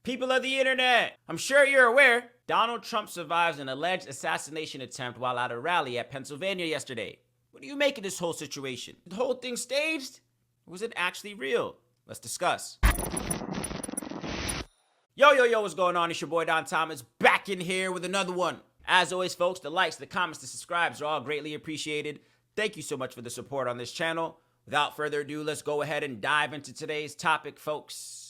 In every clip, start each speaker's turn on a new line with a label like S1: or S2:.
S1: People of the internet, I'm sure you're aware, Donald Trump survives an alleged assassination attempt while at a rally at Pennsylvania yesterday. What do you make of this whole situation? The whole thing staged? Or was it actually real? Let's discuss. Yo, what's going on? It's your boy Don Thomas back in here with another one. As always, folks, the likes, the comments, the subscribes are all greatly appreciated. Thank you so much for the support on this channel. Without further ado, let's go ahead and dive into today's topic, folks.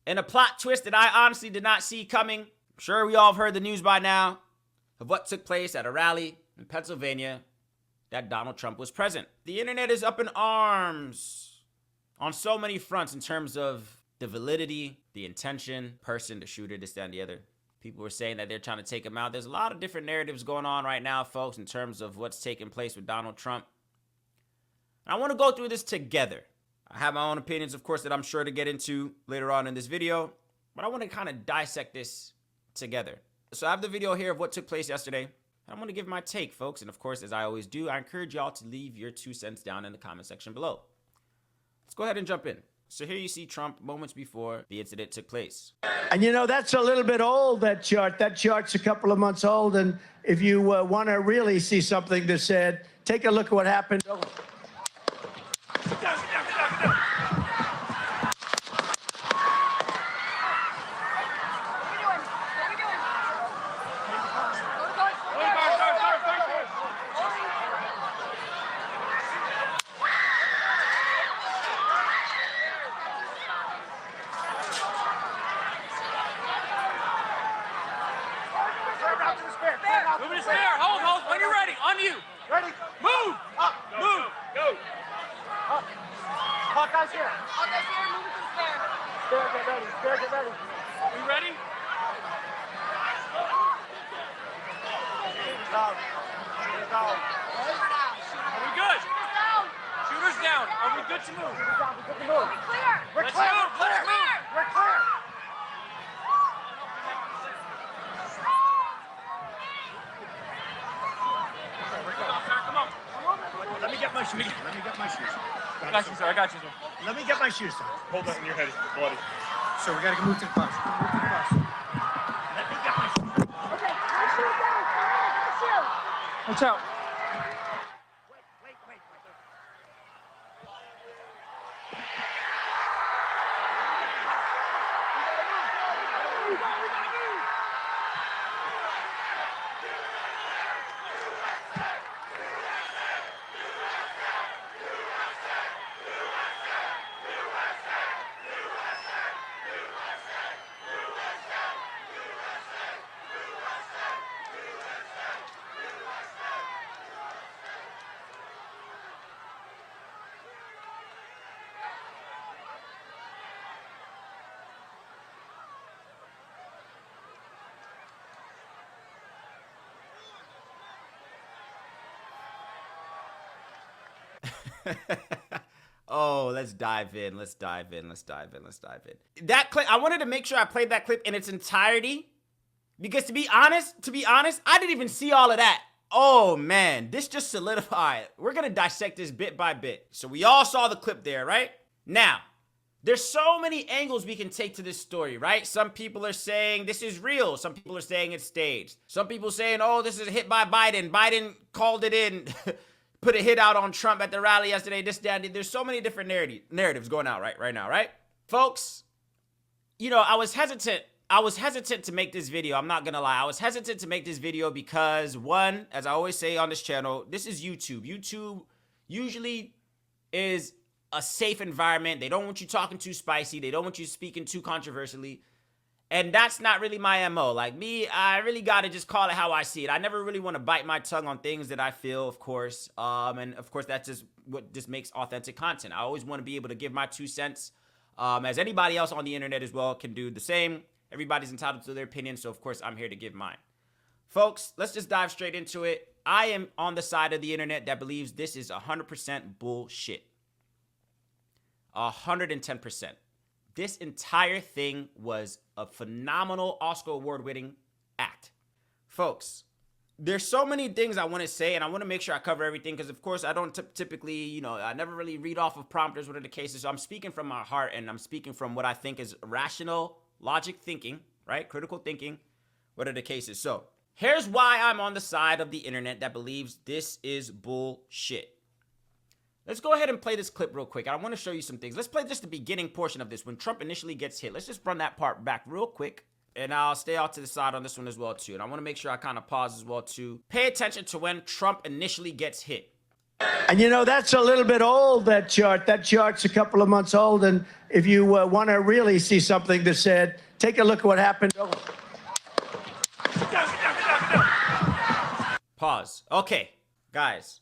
S1: In a plot twist that I honestly did not see coming, I'm sure we all have heard the news by now of what took place at a rally in Pennsylvania that Donald Trump was present. The internet is up in arms on so many fronts in terms of the validity, the intention, person, the shooter, this, that, and the other. People were saying that they're trying to take him out. There's a lot of different narratives going on right now, folks, in terms of what's taking place with Donald Trump. And I want to go through this together. I have my own opinions, of course, that I'm sure to get into later on in this video, but I want to kind of dissect this together. So I have the video here of what took place yesterday. I'm going to give my take, folks, and of course, as I always do, I encourage y'all to leave your 2 cents down in the comment section below. Let's go ahead and jump in. So here you see Trump moments before the incident took place.
S2: And you know, that's a little bit old, that chart. That chart's a couple of months old, and if you want to really see something that said, take a look at what happened.
S3: Moving his hair. Hold. When you're ready. On you.
S2: Ready?
S3: Move.
S2: Up.
S3: Move. Go.
S2: Up. Hawkeye's here.
S4: Hawkeye's here. Move it to the stair.
S2: Stair, get ready. Stair, get ready.
S3: Are you ready?
S2: Down. Down.
S3: Are we good? Shooters down. Are we good to move?
S2: We're good to move.
S4: Clear.
S2: We're
S3: Let's
S2: clear.
S3: move.
S2: We're
S3: Let's
S2: clear.
S3: move.
S2: We're clear.
S3: Come on.
S2: Let me get my shoes. Let me get my shoes.
S3: I got you, sir. I got you, sir.
S2: Let me get my shoes, sir.
S3: Hold that in your head, bloody.
S2: So we gotta move to the bus. Move to the bus. Let me get my shoes.
S4: Okay. My shoes down. My shoes.
S3: Watch out.
S2: Wait.
S1: Oh, let's dive in. That clip, I wanted to make sure I played that clip in its entirety because to be honest, I didn't even see all of that. Oh man, this just solidified. We're gonna dissect this bit by bit. So we all saw the clip there, right? Now, there's so many angles we can take to this story, right? Some people are saying this is real. Some people are saying it's staged. Some people saying, oh, this is a hit by Biden. Biden called it in. Put a hit out on Trump at the rally yesterday, this, that, there's so many different narratives going out right now, right? Folks, you know, I was hesitant to make this video. I'm not gonna lie. I was hesitant to make this video because, one, as I always say on this channel, this is YouTube. YouTube usually is a safe environment. They don't want you talking too spicy. They don't want you speaking too controversially. And that's not really my MO. Like me, I really gotta just call it how I see it. I never really want to bite my tongue on things that I feel, of course. And of course, that's just what just makes authentic content. I always want to be able to give my 2 cents, as anybody else on the internet as well can do the same. Everybody's entitled to their opinion, so of course, I'm here to give mine. Folks, let's just dive straight into it. I am on the side of the internet that believes this is 100% bullshit. 110%. This entire thing was a phenomenal Oscar award-winning act. Folks, there's so many things I want to say, and I want to make sure I cover everything because, of course, I don't typically, you know, I never really read off of prompters, what are the cases. So I'm speaking from my heart, and I'm speaking from what I think is rational, logic thinking, right? Critical thinking, whatever the case is. So here's why I'm on the side of the internet that believes this is bullshit. Let's go ahead and play this clip real quick. I want to show you some things. Let's play just the beginning portion of this when Trump initially gets hit. Let's just run that part back real quick. And I'll stay out to the side on this one as well, too. And I want to make sure I kind of pause as well, too. Pay attention to when Trump initially gets hit.
S2: And you know, that's a little bit old, that chart. That chart's a couple of months old. And if you want to really see something that said, take a look at what happened.
S1: Pause. Okay, guys.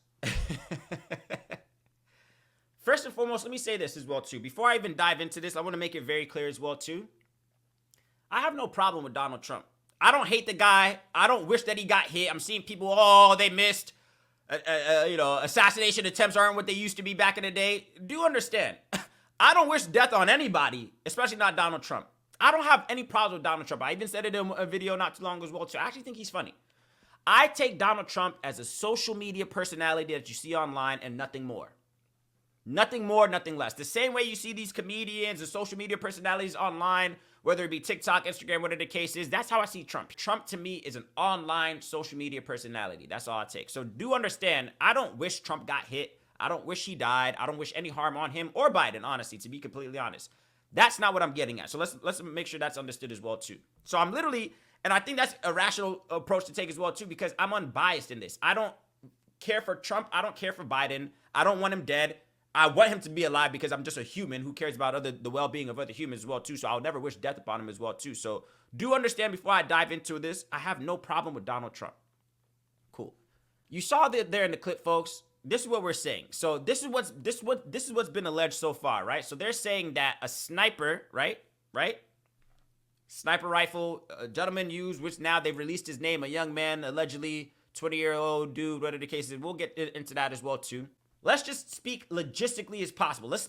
S1: First and foremost, let me say this as well, too. Before I even dive into this, I want to make it very clear as well, too. I have no problem with Donald Trump. I don't hate the guy. I don't wish that he got hit. I'm seeing people, oh, they missed. Assassination attempts aren't what they used to be back in the day. Do understand. I don't wish death on anybody, especially not Donald Trump. I don't have any problems with Donald Trump. I even said it in a video not too long ago as well, too. I actually think he's funny. I take Donald Trump as a social media personality that you see online and nothing more. Nothing more, nothing less. The same way you see these comedians and social media personalities online, whether it be TikTok, Instagram, whatever the case is, that's how I see Trump. Trump, to me, is an online social media personality. That's all I take. So do understand, I don't wish Trump got hit. I don't wish he died. I don't wish any harm on him or Biden, honestly, to be completely honest. That's not what I'm getting at. So let's make sure that's understood as well, too. So I'm literally, and I think that's a rational approach to take as well, too, because I'm unbiased in this. I don't care for Trump. I don't care for Biden. I don't want him dead. I want him to be alive because I'm just a human who cares about the well-being of other humans as well, too. So I'll never wish death upon him as well, too. So do understand before I dive into this, I have no problem with Donald Trump. Cool. You saw that there in the clip, folks. This is what we're saying. So this is what's been alleged so far, right? So they're saying that a sniper, right? Sniper rifle, a gentleman used, which now they've released his name, a young man, allegedly 20-year-old dude, whatever the case is. We'll get into that as well, too. Let's just speak logistically as possible. Let's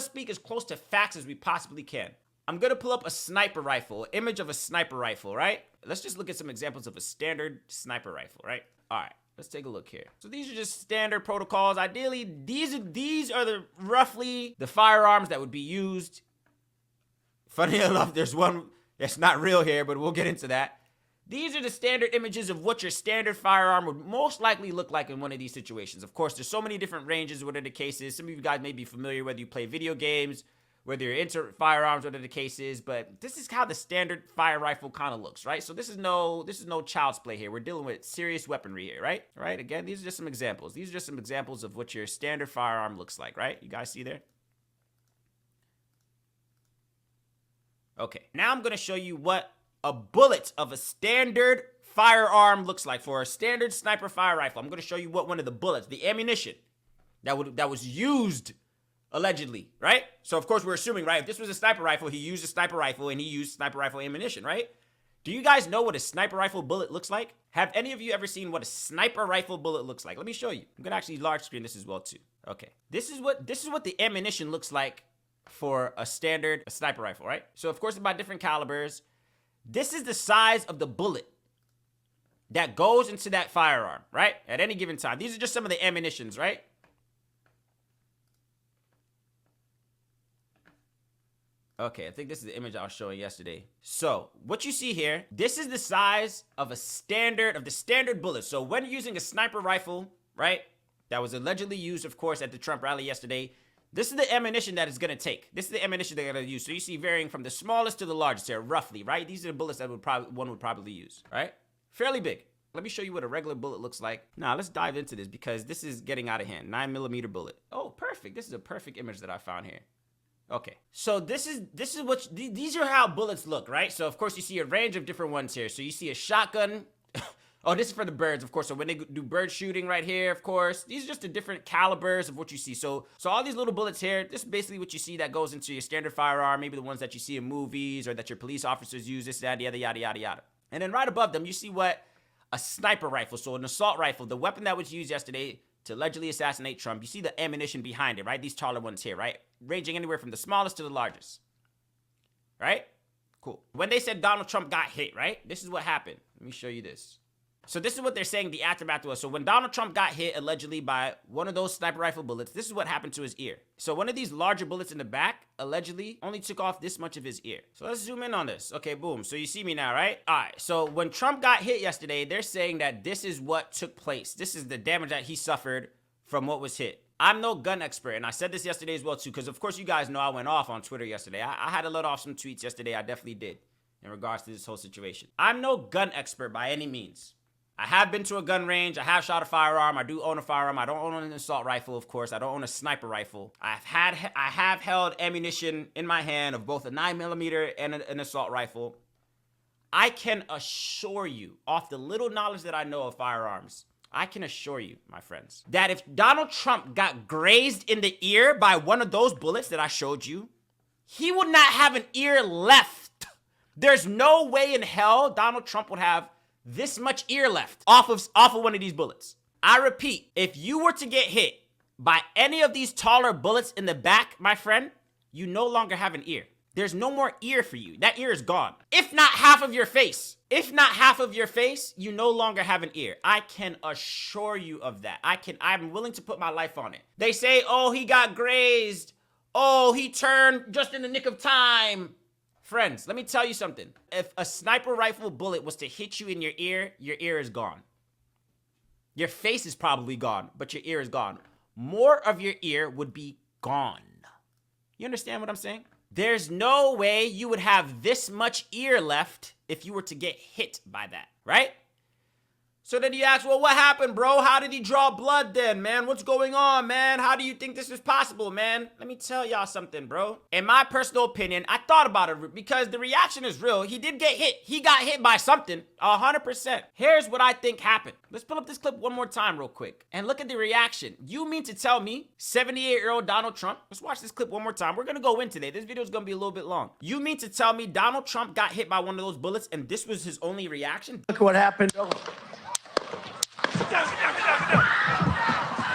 S1: speak as close to facts as we possibly can. I'm gonna pull up a sniper rifle, image of a sniper rifle, right? Let's just look at some examples of a standard sniper rifle, right? All right, let's take a look here. So these are just standard protocols. Ideally, these are roughly the firearms that would be used. Funny enough, there's one that's not real here, but we'll get into that. These are the standard images of what your standard firearm would most likely look like in one of these situations. Of course, there's so many different ranges, whatever the case is. Some of you guys may be familiar whether you play video games, whether you're into firearms, whatever the case is, but this is how the standard fire rifle kind of looks, right? So this is no child's play here. We're dealing with serious weaponry here, right? All right, again, these are just some examples. These are just some examples of what your standard firearm looks like, right? You guys see there? Okay, now I'm going to show you what a bullet of a standard firearm looks like for a standard sniper fire rifle. I'm going to show you what one of the bullets, the ammunition that was used allegedly, right? So of course we're assuming, right, if this was a sniper rifle, he used a sniper rifle and he used sniper rifle ammunition, right? Do you guys know what a sniper rifle bullet looks like? Have any of you ever seen what a sniper rifle bullet looks like? Let me show you. I'm going to actually large screen this as well too. Okay. This is what the ammunition looks like for a standard sniper rifle, right? So of course about different calibers. This is the size of the bullet that goes into that firearm, right? At any given time. These are just some of the ammunitions, right? Okay, I think this is the image I was showing yesterday. So, what you see here, this is the size of the standard bullet. So, when using a sniper rifle, right, that was allegedly used, of course, at the Trump rally yesterday, this is the ammunition that it's going to take. This is the ammunition they're going to use. So you see varying from the smallest to the largest here, roughly, right? These are the bullets that one would probably use, right? Fairly big. Let me show you what a regular bullet looks like. Now, let's dive into this because this is getting out of hand. 9mm bullet. Oh, perfect. This is a perfect image that I found here. Okay. So these are how bullets look, right? So, of course, you see a range of different ones here. So you see a shotgun. Oh, this is for the birds, of course. So when they do bird shooting right here, of course, these are just the different calibers of what you see. So all these little bullets here, this is basically what you see that goes into your standard firearm, maybe the ones that you see in movies or that your police officers use, this, that, yada, yada, yada, yada. And then right above them, you see what a sniper rifle, so an assault rifle, the weapon that was used yesterday to allegedly assassinate Trump. You see the ammunition behind it, right? These taller ones here, right? Ranging anywhere from the smallest to the largest, right? Cool. When they said Donald Trump got hit, right? This is what happened. Let me show you this. So this is what they're saying the aftermath was. So when Donald Trump got hit allegedly by one of those sniper rifle bullets, this is what happened to his ear. So one of these larger bullets in the back allegedly only took off this much of his ear. So let's zoom in on this. Okay, boom. So you see me now, right? All right. So when Trump got hit yesterday, they're saying that this is what took place. This is the damage that he suffered from what was hit. I'm no gun expert, and I said this yesterday as well too, because of course you guys know I went off on Twitter yesterday. I had to let off some tweets yesterday. I definitely did in regards to this whole situation. I'm no gun expert by any means. I have been to a gun range. I have shot a firearm. I do own a firearm. I don't own an assault rifle, of course. I don't own a sniper rifle. I have held ammunition in my hand of both a 9mm and an assault rifle. I can assure you, off the little knowledge that I know of firearms, I can assure you, my friends, that if Donald Trump got grazed in the ear by one of those bullets that I showed you, he would not have an ear left. There's no way in hell Donald Trump would have this much ear left off of one of these bullets. I repeat, if you were to get hit by any of these taller bullets in the back, my friend, you no longer have an ear. There's no more ear for you. That ear is gone. If not half of your face. If not half of your face, you no longer have an ear. I can assure you of that. I'm willing to put my life on it. They say, oh, he got grazed. Oh, he turned just in the nick of time. Friends, let me tell you something. If a sniper rifle bullet was to hit you in your ear is gone. Your face is probably gone, but your ear is gone. More of your ear would be gone. You understand what I'm saying? There's no way you would have this much ear left if you were to get hit by that, right? So then you ask, well, what happened, bro? How did he draw blood then, man? What's going on, man? How do you think this is possible, man? Let me tell y'all something, bro. In my personal opinion, I thought about it because the reaction is real. He did get hit. He got hit by something, 100%. Here's what I think happened. Let's pull up this clip one more time real quick and look at the reaction. You mean to tell me 78-year-old Donald Trump, let's watch this clip one more time. We're going to go in today. This video is going to be a little bit long. You mean to tell me Donald Trump got hit by one of those bullets and this was his only reaction?
S2: Look what happened.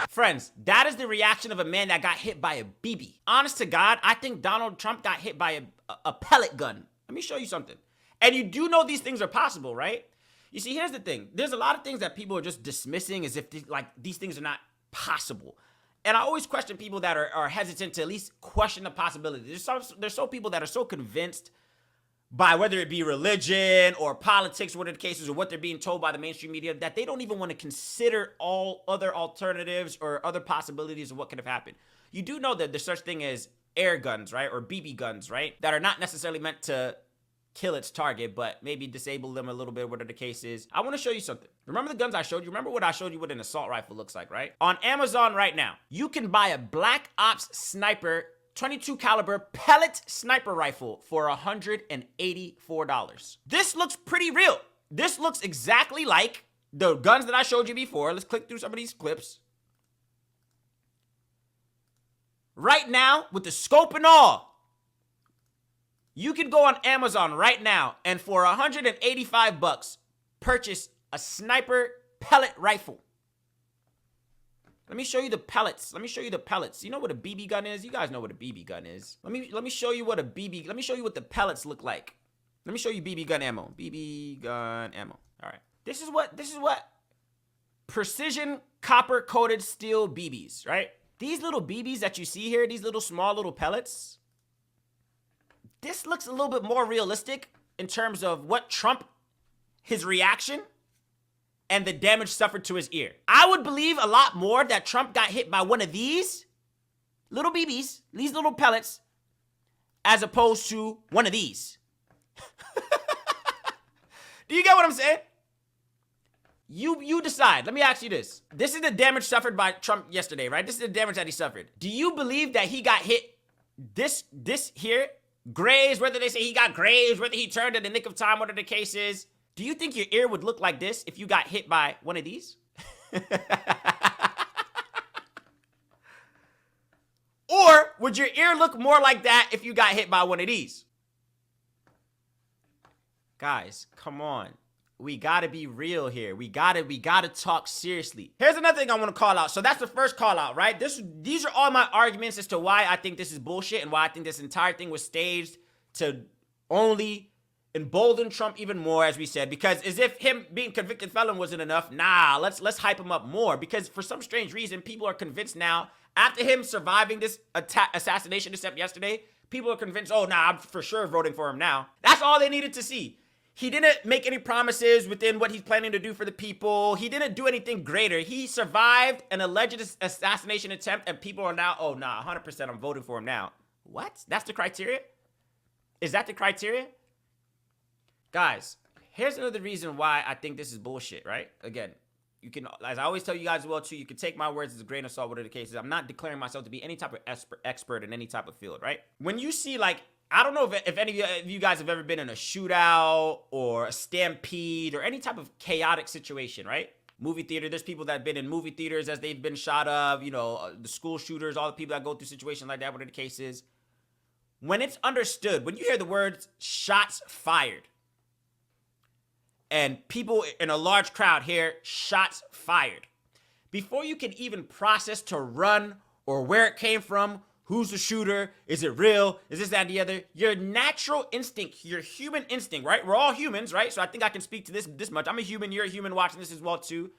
S1: Friends, that is the reaction of a man that got hit by a BB. Honest to God, I think Donald Trump got hit by a pellet gun. Let me show you something. And you do know these things are possible, right? You see, here's the thing. There's a lot of things that people are just dismissing as if these things are not possible. And I always question people that are hesitant to at least question the possibility. There's so people that are so convinced by whether it be religion or politics, whatever the case is, or what they're being told by the mainstream media, that they don't even want to consider all other alternatives or other possibilities of what could have happened. You do know that there's such thing as air guns, right? Or BB guns, right? That are not necessarily meant to kill its target, but maybe disable them a little bit, whatever the case is. I want to show you something. Remember the guns I showed you? Remember what I showed you what an assault rifle looks like, right? On Amazon right now, you can buy a Black Ops Sniper 22 caliber pellet sniper rifle for $184. This looks pretty real. This looks exactly like the guns that I showed you before. Let's click through some of these clips. Right now, with the scope and all, you can go on Amazon right now and for $185 purchase a sniper pellet rifle. Let me show you the pellets. Let me show you the pellets. You know what a BB gun is? You guys know what a BB gun is. Let me show you what a BB. Let me show you what the pellets look like. Let me show you BB gun ammo. BB gun ammo. All right. This is what precision copper coated steel BBs, right? These little BBs that you see here, these little small little pellets. This looks a little bit more realistic in terms of what his reaction and the damage suffered to his ear. I would believe a lot more that Trump got hit by one of these little BBs, these little pellets, as opposed to one of these. Do you get what I'm saying? You decide. Let me ask you this. This is the damage suffered by Trump yesterday, right? This is the damage that he suffered. Do you believe that he got hit this here, grazed, whether they say he got grazed, whether he turned in the nick of time, whatever the case is? Do you think your ear would look like this if you got hit by one of these? Or would your ear look more like that if you got hit by one of these? Guys, come on. We gotta be real here. We gotta talk seriously. Here's another thing I want to call out. So that's the first call out, right? These are all my arguments as to why I think this is bullshit and why I think this entire thing was staged to only embolden Trump even more, as we said, because as if him being convicted felon wasn't enough. Nah, let's hype him up more, because for some strange reason, people are convinced now, after him surviving this assassination attempt yesterday, people are convinced, oh, nah, I'm for sure voting for him now. That's all they needed to see. He didn't make any promises within what he's planning to do for the people. He didn't do anything greater. He survived an alleged assassination attempt, and people are now, oh, nah, 100% I'm voting for him now. What? That's the criteria? Is that the criteria? Guys, here's another reason why I think this is bullshit, right? Again, you can, as I always tell you guys as well, too, you can take my words as a grain of salt, whatever the case is. I'm not declaring myself to be any type of expert in any type of field, right? When you see, like, I don't know if any of you guys have ever been in a shootout or a stampede or any type of chaotic situation, right? Movie theater, there's people that have been in movie theaters as they've been shot of, you know, the school shooters, all the people that go through situations like that, whatever the case is. When it's understood, when you hear the words shots fired, and people in a large crowd hear shots fired, before you can even process to run or where it came from, who's the shooter, is it real, is this, that, and the other, your natural instinct, your human instinct, right? We're all humans, right? So I think I can speak to this much. I'm a human, you're a human watching this as well too.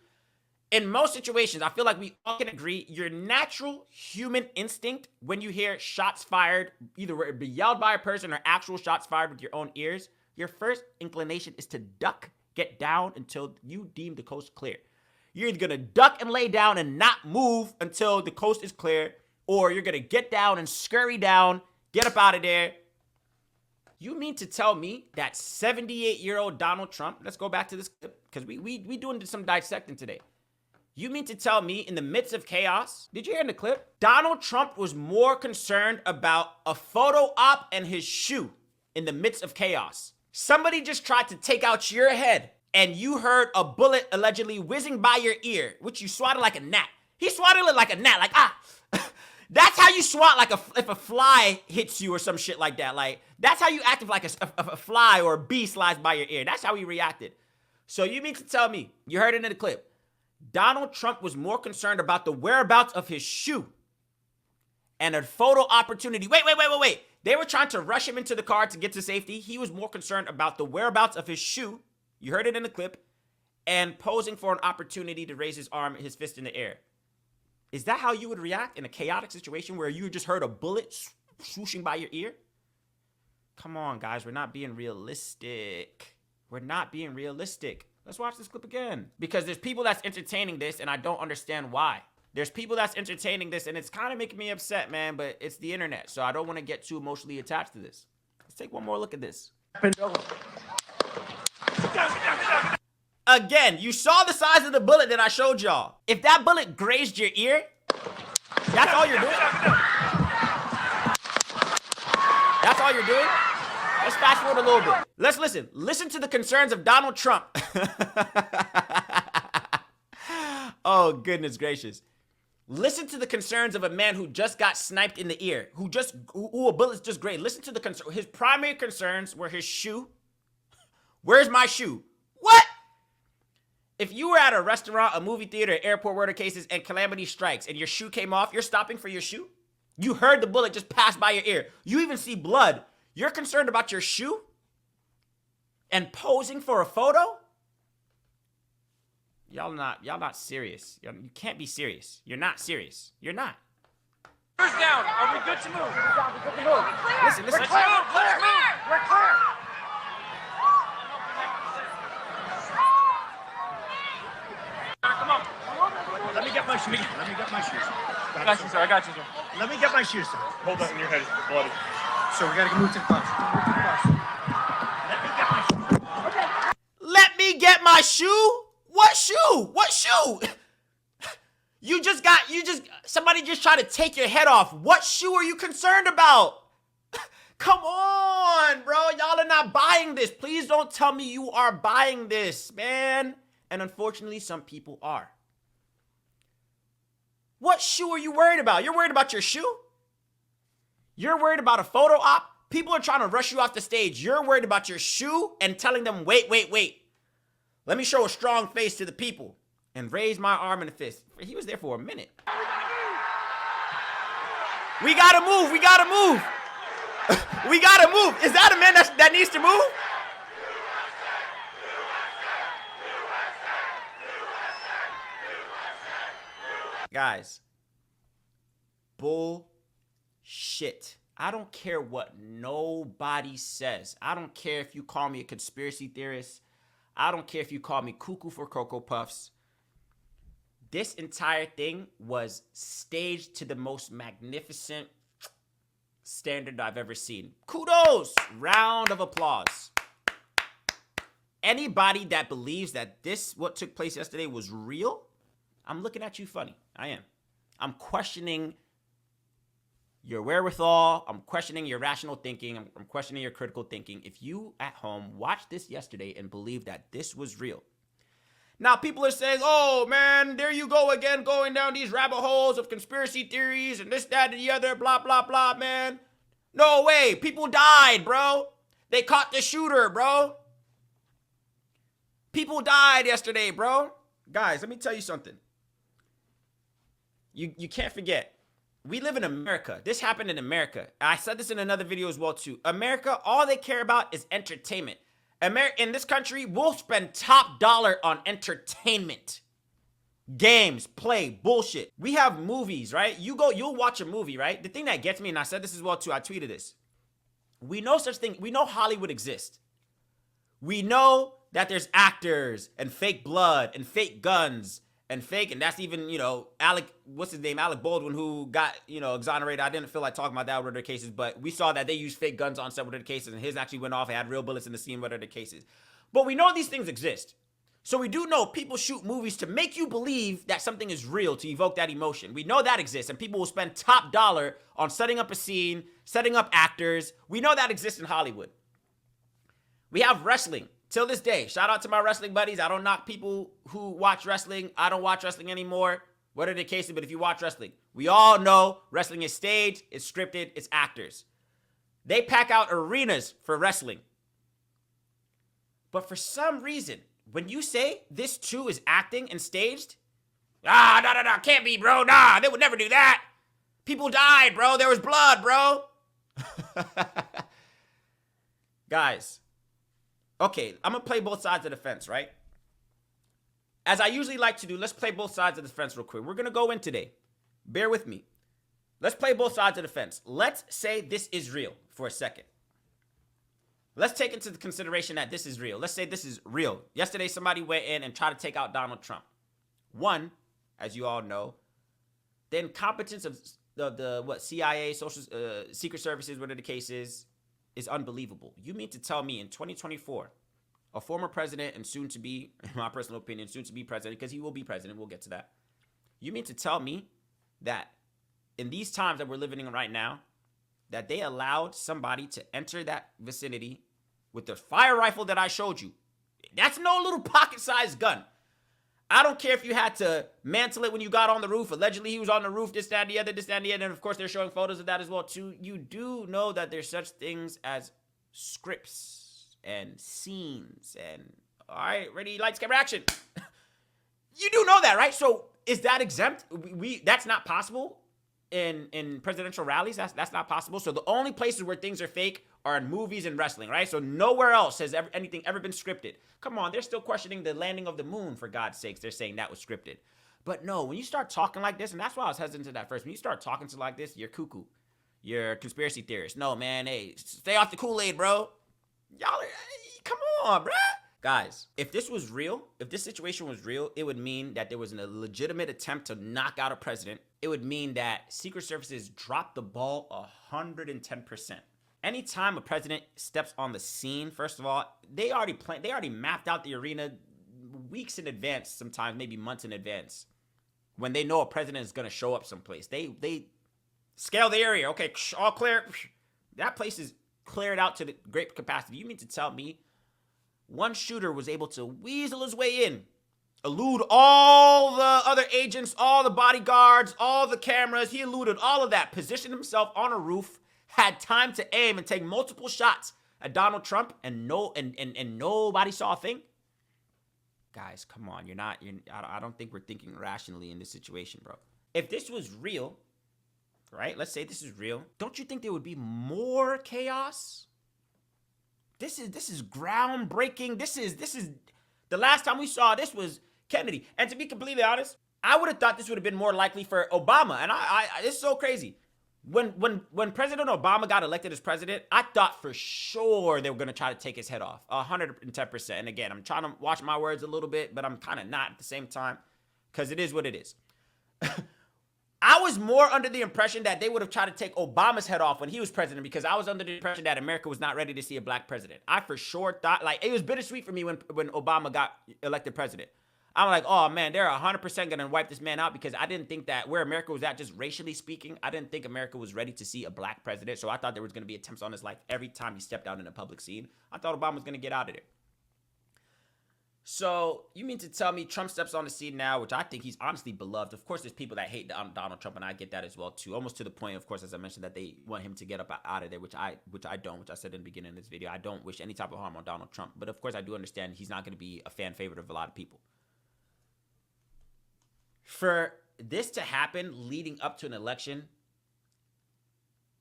S1: In most situations, I feel like we all can agree, your natural human instinct when you hear shots fired, either it be yelled by a person or actual shots fired with your own ears, your first inclination is to duck, get down until you deem the coast clear. You're either gonna duck and lay down and not move until the coast is clear, or you're gonna get down and scurry down, get up out of there. You mean to tell me that 78-year-old Donald Trump, let's go back to this clip, because we doing some dissecting today. You mean to tell me in the midst of chaos, did you hear in the clip? Donald Trump was more concerned about a photo op and his shoe in the midst of chaos. Somebody just tried to take out your head and you heard a bullet allegedly whizzing by your ear, which you swatted like a gnat. He swatted it like a gnat, like, ah. That's how you swat, like if a fly hits you or some shit like that. Like, that's how you act if like a fly or a bee slides by your ear. That's how he reacted. So you mean to tell me, you heard it in the clip, Donald Trump was more concerned about the whereabouts of his shoe and a photo opportunity. Wait. They were trying to rush him into the car to get to safety. He was more concerned about the whereabouts of his shoe. You heard it in the clip. And posing for an opportunity to raise his arm, his fist in the air. Is that how you would react in a chaotic situation where you just heard a bullet swooshing by your ear? Come on, guys. We're not being realistic. We're not being realistic. Let's watch this clip again. Because there's people that's entertaining this, and I don't understand why. There's people that's entertaining this, and it's kind of making me upset, man, but it's the internet, so I don't want to get too emotionally attached to this. Let's take one more look at this. Again, you saw the size of the bullet that I showed y'all. If that bullet grazed your ear, that's all you're doing? That's all you're doing? Let's fast forward a little bit. Let's listen. Listen to the concerns of Donald Trump. Oh, goodness gracious. Listen to the concerns of a man who just got sniped in the ear, who a bullet's just grazed. Listen to the concern. His primary concerns were his shoe. Where's my shoe? What? If you were at a restaurant, a movie theater, airport, where the cases, and calamity strikes, and your shoe came off, you're stopping for your shoe? You heard the bullet just pass by your ear. You even see blood. You're concerned about your shoe? And posing for a photo? Y'all not serious. You can't be serious. You're not serious. You're not.
S3: Who's down? Are we good to move?
S1: Listen.
S3: Let's move. We're clear. Come on.
S2: Let me get my shoes.
S3: I got you, sir.
S2: Let me get my shoes, sir.
S3: Hold that in your head. It's bloody.
S2: So we gotta move to the bus.
S1: Let me get my shoe? What shoe? What shoe? Somebody just tried to take your head off. What shoe are you concerned about? Come on, bro. Y'all are not buying this. Please don't tell me you are buying this, man. And unfortunately, some people are. What shoe are you worried about? You're worried about your shoe? You're worried about a photo op? People are trying to rush you off the stage. You're worried about your shoe and telling them, wait. Let me show a strong face to the people and raise my arm in a fist. He was there for a minute. We gotta move. We gotta move. Is that a man that needs to move? Guys, bullshit. I don't care what nobody says. I don't care if you call me a conspiracy theorist. I don't care if you call me cuckoo for Cocoa Puffs. This entire thing was staged to the most magnificent standard I've ever seen. Kudos! Round of applause. Anybody that believes that what took place yesterday was real, I'm looking at you funny. I am. I'm questioning your wherewithal. I'm questioning your rational thinking. I'm questioning your critical thinking. If you at home watched this yesterday and believed that this was real. Now, people are saying, oh, man, there you go again, going down these rabbit holes of conspiracy theories and this, that, and the other, blah, blah, blah, man. No way. People died, bro. They caught the shooter, bro. People died yesterday, bro. Guys, let me tell you something. You can't forget. We live in America. This happened in America. I said this in another video as well, too. America, all they care about is entertainment. In this country, we'll spend top dollar on entertainment. Games, play, bullshit. We have movies, right? You'll watch a movie, right? The thing that gets me, and I said this as well too, I tweeted this. We know Hollywood exists. We know that there's actors and fake blood and fake guns and that's even, Alec Baldwin, who got, exonerated. I didn't feel like talking about that with other cases, but we saw that they used fake guns on several other cases, and his actually went off. It had real bullets in the scene with other cases. But we know these things exist. So we do know people shoot movies to make you believe that something is real, to evoke that emotion. We know that exists, and people will spend top dollar on setting up a scene, setting up actors. We know that exists in Hollywood. We have wrestling. Till this day, shout out to my wrestling buddies. I don't knock people who watch wrestling. I don't watch wrestling anymore. What are the cases? But if you watch wrestling, we all know wrestling is staged, it's scripted, it's actors. They pack out arenas for wrestling. But for some reason, when you say this too is acting and staged, no, can't be, bro. Nah, they would never do that. People died, bro. There was blood, bro. Guys. Okay, I'm going to play both sides of the fence, right? As I usually like to do, let's play both sides of the fence real quick. We're going to go in today. Bear with me. Let's play both sides of the fence. Let's say this is real for a second. Let's take into consideration that this is real. Let's say this is real. Yesterday, somebody went in and tried to take out Donald Trump. One, as you all know, the incompetence of the CIA, Secret Services, whatever the case is unbelievable. You mean to tell me in 2024, a former president and soon to be, in my personal opinion, soon to be president, because he will be president, we'll get to that. You mean to tell me that in these times that we're living in right now, that they allowed somebody to enter that vicinity with the fire rifle that I showed you? That's no little pocket-sized gun. I don't care if you had to mantle it when you got on the roof. Allegedly, he was on the roof, this, that, and the other, this, that, and the other. And, of course, they're showing photos of that as well, too. You do know that there's such things as scripts and scenes and, all right, ready, lights, camera, action. You do know that, right? So is that exempt? That's not possible in presidential rallies. That's not possible. So the only places where things are fake are in movies and wrestling, right? So nowhere else has anything ever been scripted. Come on, they're still questioning the landing of the moon, for God's sakes. They're saying that was scripted. But no, when you start talking like this, and that's why I was hesitant to that first. When you start talking to like this, you're cuckoo. You're a conspiracy theorist. No, man, hey, stay off the Kool-Aid, bro. Y'all, come on, bruh. Guys, if this was real, if this situation was real, it would mean that there was a legitimate attempt to knock out a president. It would mean that Secret Services dropped the ball 110%. Anytime a president steps on the scene, first of all, they already mapped out the arena weeks in advance, sometimes maybe months in advance. When they know a president is going to show up someplace, they scale the area. Okay, all clear. That place is cleared out to the great capacity. You mean to tell me one shooter was able to weasel his way in, elude all the other agents, all the bodyguards, all the cameras? He eluded all of that, positioned himself on a roof, had time to aim and take multiple shots at Donald Trump, and nobody saw a thing? Guys, come on. I don't think we're thinking rationally in this situation, bro. If this was real, right? Let's say this is real. Don't you think there would be more chaos? This is groundbreaking. This is the last time we saw this was Kennedy. And to be completely honest, I would have thought this would have been more likely for Obama. And it's so crazy. When President Obama got elected as president, I thought for sure they were going to try to take his head off. 110%. And again, I'm trying to watch my words a little bit, but I'm kind of not at the same time because it is what it is. I was more under the impression that they would have tried to take Obama's head off when he was president because I was under the impression that America was not ready to see a black president. I for sure thought, like, it was bittersweet for me when Obama got elected president. I'm like, oh man, they're 100% going to wipe this man out because I didn't think that where America was at, just racially speaking, I didn't think America was ready to see a black president. So I thought there was going to be attempts on his life every time he stepped out in a public scene. I thought Obama was going to get out of there. So you mean to tell me Trump steps on the scene now, which I think he's honestly beloved. Of course, there's people that hate Donald Trump, and I get that as well too. Almost to the point, of course, as I mentioned, that they want him to get up out of there, which I don't. Which I said in the beginning of this video, I don't wish any type of harm on Donald Trump. But of course, I do understand he's not going to be a fan favorite of a lot of people. For this to happen leading up to an election,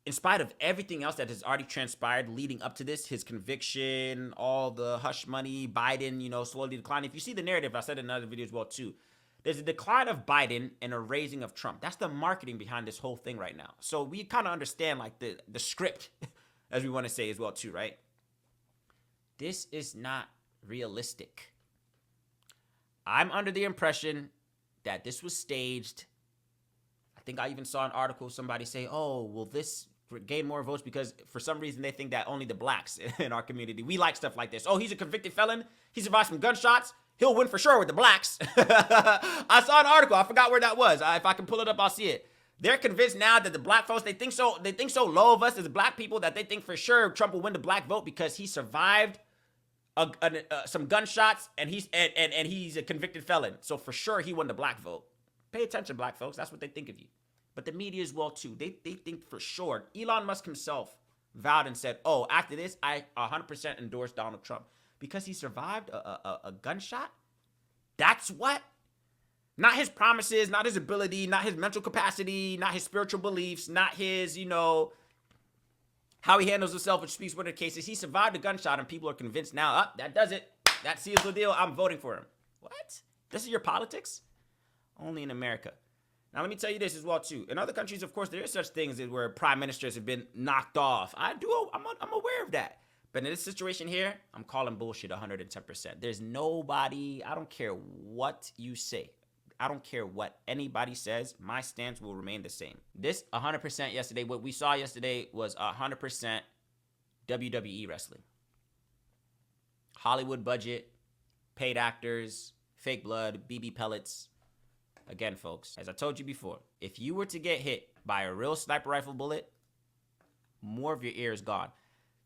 S1: in spite of everything else that has already transpired leading up to this, his conviction, all the hush money, Biden, slowly declining. If you see the narrative, I said in another video as well too, there's a decline of Biden and a raising of Trump. That's the marketing behind this whole thing right now. So we kind of understand like the script, as we want to say as well too, right? This is not realistic. I'm under the impression that this was staged. I think I even saw an article, somebody say, oh, will this gain more votes because for some reason they think that only the blacks in our community, we like stuff like this. Oh, he's a convicted felon. He survived some gunshots. He'll win for sure with the blacks. I saw an article. I forgot where that was. If I can pull it up, I'll see it. They're convinced now that the black folks, they think so low of us as black people that they think for sure Trump will win the black vote because he survived some gunshots and he's a convicted felon. So for sure he won the black vote. Pay attention, black folks. That's what they think of you. But the media as well too. They think for sure. Elon Musk himself vowed and said, oh, after this, I 100% endorse Donald Trump because he survived a gunshot. That's what? Not his promises, not his ability, not his mental capacity, not his spiritual beliefs, not his, how he handles himself, which speaks what the case is. He survived a gunshot and people are convinced now, that does it. That seals the deal. I'm voting for him. What? This is your politics? Only in America. Now, let me tell you this as well, too. In other countries, of course, there are such things as where prime ministers have been knocked off. I'm aware of that. But in this situation here, I'm calling bullshit 110%. There's nobody, I don't care what you say. I don't care what anybody says. My stance will remain the same. This 100% yesterday, what we saw yesterday was 100% WWE wrestling. Hollywood budget, paid actors, fake blood, BB pellets. Again, folks, as I told you before, if you were to get hit by a real sniper rifle bullet, more of your ear is gone.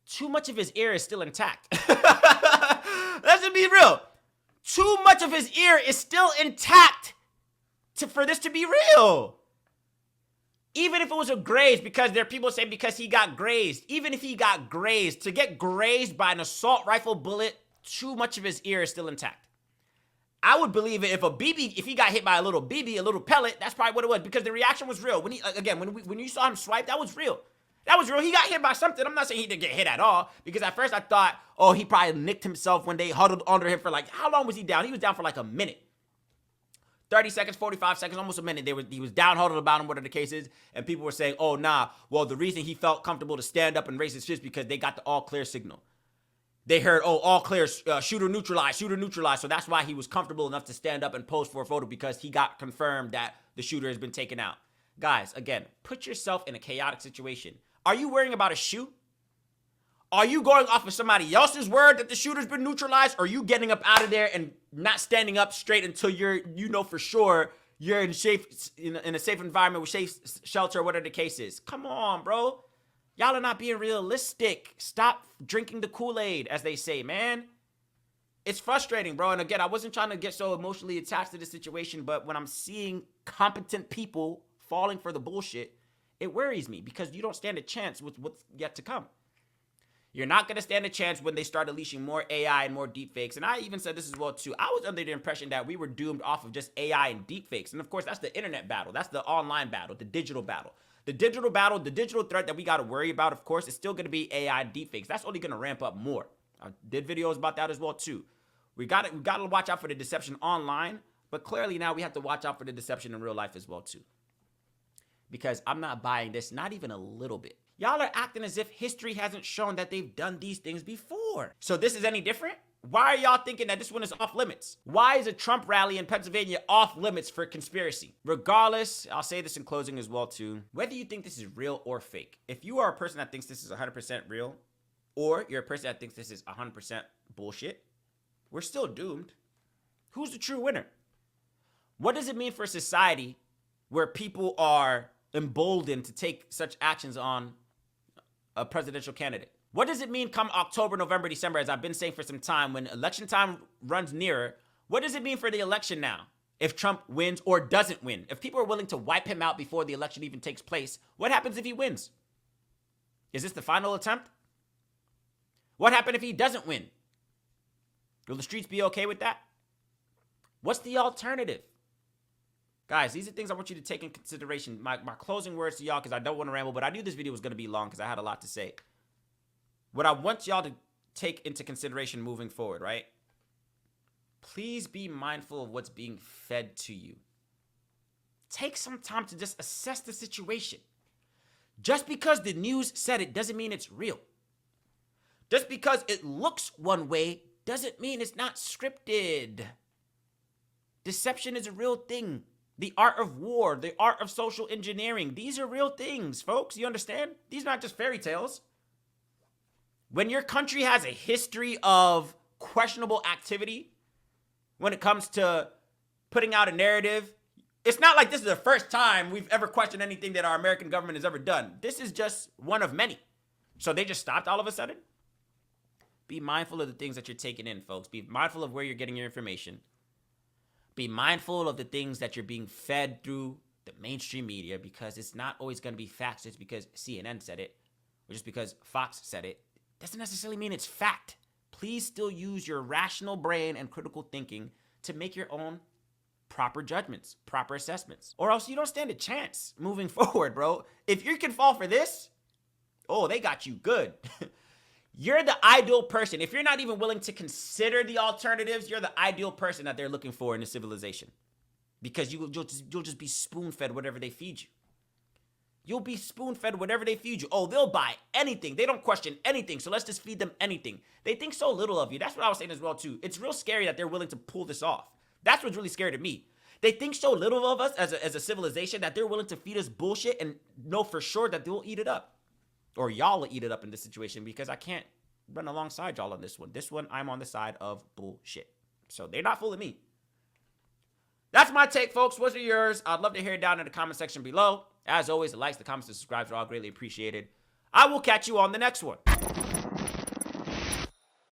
S1: Too much of his ear is still intact. Let's be real. Too much of his ear is still intact for this to be real. Even if it was a graze, because there are people saying because he got grazed. Even if he got grazed, to get grazed by an assault rifle bullet, too much of his ear is still intact. I would believe it if he got hit by a little BB, a little pellet, that's probably what it was, because the reaction was real. When you saw him swipe, that was real. That was real. He got hit by something. I'm not saying he didn't get hit at all, because at first I thought, oh, he probably nicked himself when they huddled under him for how long was he down? He was down for a minute. 30 seconds, 45 seconds, almost a minute. He was down, huddled about him, whatever the case is, and people were saying, oh, nah, well, the reason he felt comfortable to stand up and raise his fist because they got the all clear signal. They heard, oh, all clear, shooter neutralized. So that's why he was comfortable enough to stand up and pose for a photo, because he got confirmed that the shooter has been taken out. Guys, again, put yourself in a chaotic situation. Are you worrying about a shoot? Are you going off of somebody else's word that the shooter's been neutralized? Or are you getting up out of there and not standing up straight until you know for sure you're in a safe environment with safe shelter, whatever the case is? Come on, bro. Y'all are not being realistic. Stop drinking the Kool-Aid, as they say, man. It's frustrating, bro. And again, I wasn't trying to get so emotionally attached to this situation, but when I'm seeing competent people falling for the bullshit, it worries me, because you don't stand a chance with what's yet to come. You're not going to stand a chance when they start unleashing more AI and more deepfakes. And I even said this as well, too. I was under the impression that we were doomed off of just AI and deepfakes. And of course, that's the internet battle. That's the online battle, the digital battle. The digital battle, the digital threat that we got to worry about, of course, is still going to be AI and deepfakes. That's only going to ramp up more. I did videos about that as well, too. We got to watch out for the deception online. But clearly now we have to watch out for the deception in real life as well too. Because I'm not buying this, not even a little bit. Y'all are acting as if history hasn't shown that they've done these things before. So this is any different? Why are y'all thinking that this one is off limits? Why is a Trump rally in Pennsylvania off limits for conspiracy? Regardless, I'll say this in closing as well too. Whether you think this is real or fake, if you are a person that thinks this is 100% real, or you're a person that thinks this is 100% bullshit, we're still doomed. Who's the true winner? What does it mean for a society where people are emboldened to take such actions on a presidential candidate? What does it mean come October, November, December, as I've been saying for some time, when election time runs nearer? What does it mean for the election now? If Trump wins or doesn't win? If people are willing to wipe him out before the election even takes place, what happens if he wins? Is this the final attempt? What happens if he doesn't win? Will the streets be okay with that? What's the alternative? Guys, these are things I want you to take in consideration. My closing words to y'all, because I don't want to ramble, but I knew this video was going to be long because I had a lot to say. What I want y'all to take into consideration moving forward, right? Please be mindful of what's being fed to you. Take some time to just assess the situation. Just because the news said it doesn't mean it's real. Just because it looks one way doesn't mean it's not scripted. Deception is a real thing. The art of war, the art of social engineering, these are real things, folks. You understand? These are not just fairy tales. When your country has a history of questionable activity when it comes to putting out a narrative, it's not like this is the first time we've ever questioned anything that our American government has ever done. This is just one of many. So they just stopped all of a sudden? Be mindful of the things that you're taking in, folks. Be mindful of where you're getting your information. Be mindful of the things that you're being fed through the mainstream media, because it's not always going to be facts just because CNN said it or just because Fox said it. Doesn't necessarily mean it's fact. Please still use your rational brain and critical thinking to make your own proper judgments, proper assessments, or else you don't stand a chance moving forward, bro. If you can fall for this, oh, they got you good. You're the ideal person. If you're not even willing to consider the alternatives, you're the ideal person that they're looking for in a civilization, because you'll just be spoon-fed whatever they feed you. You'll be spoon-fed whatever they feed you. Oh, they'll buy anything. They don't question anything, so let's just feed them anything. They think so little of you. That's what I was saying as well, too. It's real scary that they're willing to pull this off. That's what's really scary to me. They think so little of us as a civilization that they're willing to feed us bullshit and know for sure that they'll eat it up. Or y'all will eat it up in this situation, because I can't run alongside y'all on this one. This one, I'm on the side of bullshit. So they're not fooling me. That's my take, folks. What are yours? I'd love to hear it down in the comment section below. As always, the likes, the comments, the subscribes are all greatly appreciated. I will catch you on the next one.